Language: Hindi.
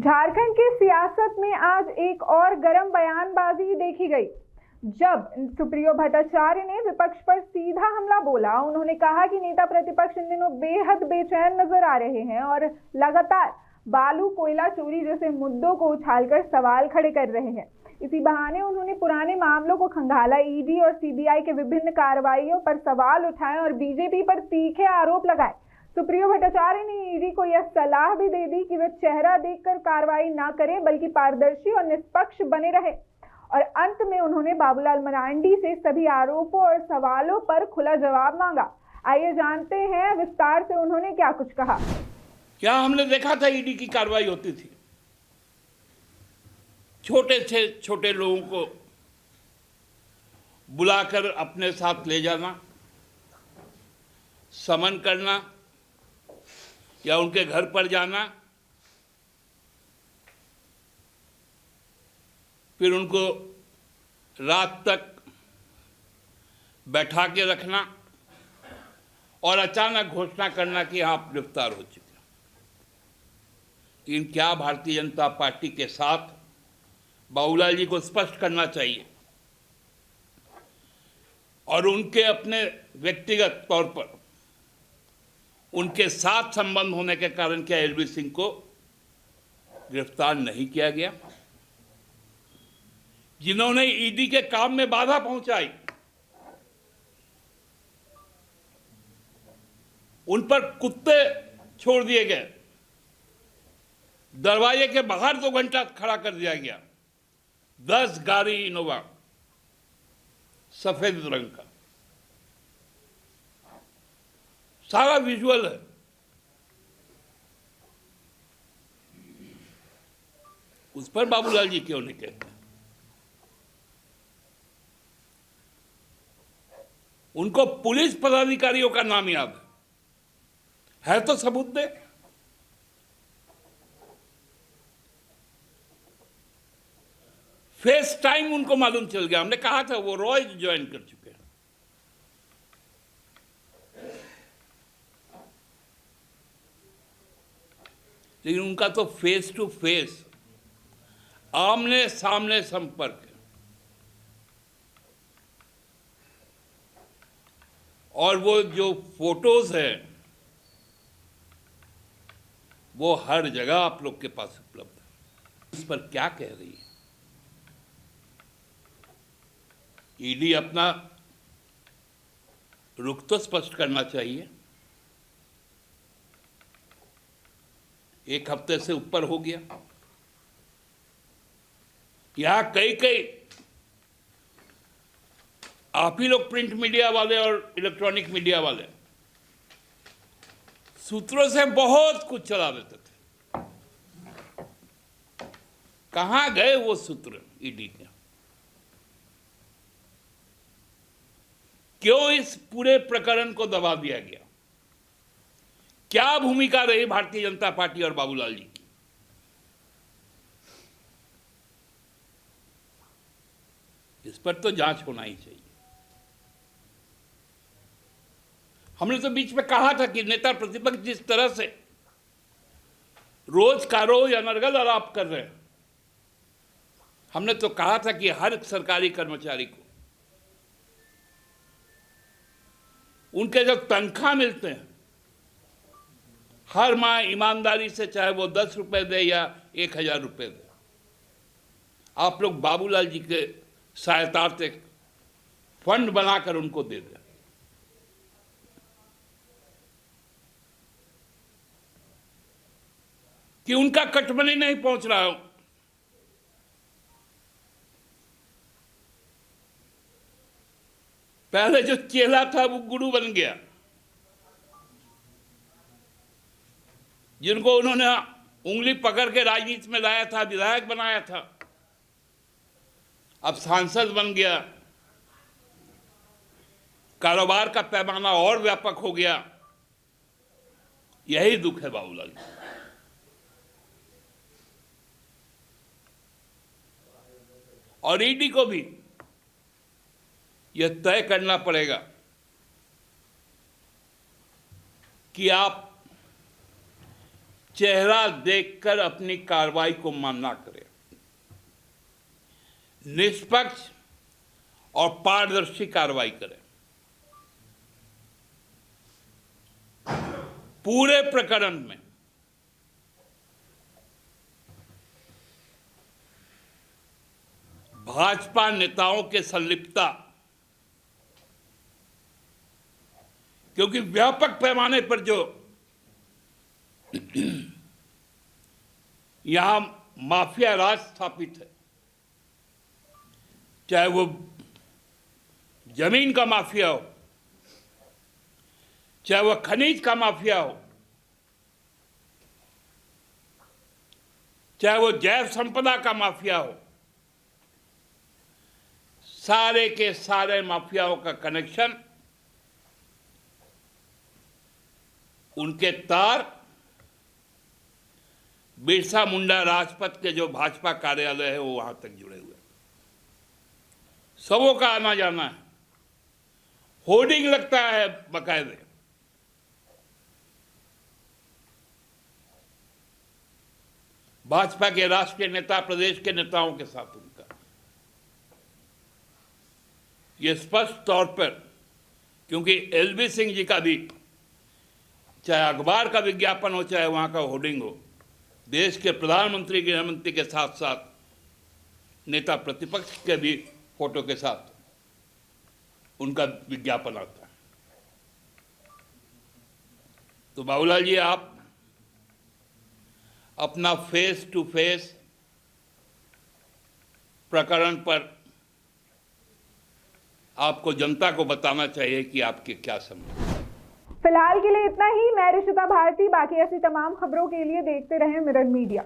झारखंड की सियासत में आज एक और गर्म बयानबाजी देखी गई जब सुप्रियो भट्टाचार्य ने विपक्ष पर सीधा हमला बोला। उन्होंने कहा कि नेता प्रतिपक्ष इन दिनों बेहद बेचैन नजर आ रहे हैं और लगातार बालू कोयला चोरी जैसे मुद्दों को उछालकर सवाल खड़े कर रहे हैं। इसी बहाने उन्होंने पुराने मामलों को खंगाला, ईडी और सीबीआई के विभिन्न कार्रवाइयों पर सवाल उठाए और बीजेपी पर तीखे आरोप लगाए। सुप्रियो भट्टाचार्य ने ईडी को यह सलाह भी दे दी कि वे चेहरा देखकर कार्रवाई न करें बल्कि पारदर्शी और निष्पक्ष बने रहे। और अंत में उन्होंने बाबूलाल मरांडी से सभी आरोपों और सवालों पर खुला जवाब मांगा। आइए जानते हैं विस्तार से उन्होंने क्या कुछ कहा। क्या हमने देखा था ईडी की कार्रवाई होती थी, छोटे से छोटे लोगों को बुलाकर अपने साथ ले जाना, समन करना या उनके घर पर जाना, फिर उनको रात तक बैठा के रखना और अचानक घोषणा करना कि आप गिरफ्तार हो चुके। लेकिन क्या भारतीय जनता पार्टी के साथ बाबूलाल जी को स्पष्ट करना चाहिए और उनके अपने व्यक्तिगत तौर पर उनके साथ संबंध होने के कारण क्या एलवी सिंह को गिरफ्तार नहीं किया गया? जिन्होंने ईडी के काम में बाधा पहुंचाई उन पर कुत्ते छोड़ दिए गए, दरवाजे के बाहर 2 घंटा खड़ा कर दिया गया। 10 गाड़ी इनोवा सफेद रंग का, सारा विजुअल है। उस पर बाबूलाल जी क्यों नहीं कहते? उनको पुलिस पदाधिकारियों का नाम याद है तो सबूत दे। फेस टाइम उनको मालूम चल गया। हमने कहा था वो रॉय ज्वाइन कर चुके हैं। लेकिन उनका तो फेस टू फेस, आमने सामने संपर्क है। और वो जो फोटोज है वो हर जगह आप लोग के पास उपलब्ध है। इस पर क्या कह रही है ईडी? अपना रुख तो स्पष्ट करना चाहिए। 1 हफ्ते से ऊपर हो गया। यहां कई आप ही लोग प्रिंट मीडिया वाले और इलेक्ट्रॉनिक मीडिया वाले सूत्रों से बहुत कुछ चला देते थे। कहां गए वो सूत्र ईडी के? क्यों इस पूरे प्रकरण को दबा दिया गया? क्या भूमिका रही भारतीय जनता पार्टी और बाबूलाल जी की? इस पर तो जांच होना ही चाहिए। हमने तो बीच में कहा था कि नेता प्रतिपक्ष जिस तरह से रोज का रोज अनर्गल आलाप कर रहे हैं, हमने तो कहा था कि हर सरकारी कर्मचारी को उनके जो तनख्वाह मिलते हैं हर माह ईमानदारी से, चाहे वो 10 रुपए दे या 1000 रुपए दे, आप लोग बाबूलाल जी के सहायतार्थ एक फंड बनाकर उनको दे दें। कि उनका कटमनी नहीं पहुंच रहा हो। पहले जो चेला था वो गुरु बन गया, जिनको उन्होंने उंगली पकड़ के राजनीति में लाया था, विधायक बनाया था, अब सांसद बन गया। कारोबार का पैमाना और व्यापक हो गया। यही दुख है बाबूलाल जी। और ईडी को भी यह तय करना पड़ेगा कि आप चेहरा देखकर अपनी कार्रवाई को मान्य करें। निष्पक्ष और पारदर्शी कार्रवाई करें। पूरे प्रकरण में भाजपा नेताओं के संलिप्तता, क्योंकि व्यापक पैमाने पर जो यहां माफिया राज स्थापित है, चाहे वो जमीन का माफिया हो, चाहे वह खनिज का माफिया हो, चाहे वो जैव संपदा का माफिया हो, सारे के सारे माफियाओं का कनेक्शन, उनके तार बिरसा मुंडा राजपथ के जो भाजपा कार्यालय है वो वहां तक जुड़े हुए। सबों का आना जाना है, होर्डिंग लगता है बकायदे। भाजपा के राष्ट्रीय नेता, प्रदेश के नेताओं के साथ उनका ये स्पष्ट तौर पर, क्योंकि एलबी सिंह जी का भी चाहे अखबार का विज्ञापन हो, चाहे वहां का होर्डिंग हो, देश के प्रधानमंत्री, गृहमंत्री के साथ साथ नेता प्रतिपक्ष के भी फोटो के साथ उनका विज्ञापन आता है। तो बाबूलाल जी, आप अपना फेस टू फेस प्रकरण पर आपको जनता को बताना चाहिए कि आपके क्या समझ। फिलहाल के लिए इतना ही। मैं ऋषिता भारती। बाकी ऐसी तमाम खबरों के लिए देखते रहें मिरर मीडिया।